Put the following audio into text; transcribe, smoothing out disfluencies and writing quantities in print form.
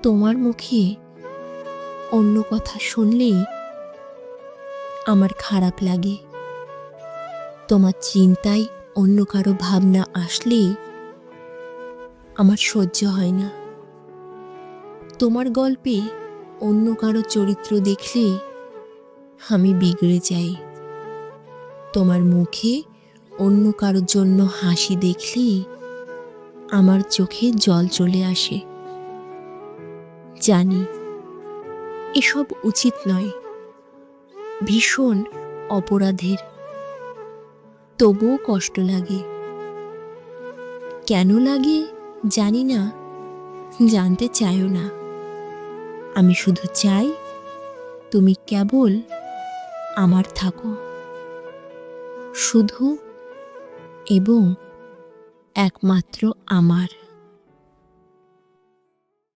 তোমার মুখে অন্য কথা শুনলেই আমার খারাপ লাগে। তোমার চিন্তায় অন্য কারো ভাবনা আসলেই আমার সহ্য হয় না। তোমার গল্পে অন্য কারো চরিত্র দেখলেই আমি বিগড়ে যাই। তোমার মুখে অন্য কারোর জন্য হাসি দেখলেই আমার চোখে জল চলে আসে। জানি এসব উচিত নয়, ভীষণ অপরাধের, তবুও কষ্ট লাগে। কেন লাগে জানি না, জানতে চাইও না। আমি শুধু চাই তুমি কেবল আমার থাকো, শুধু এবং একমাত্র আমার।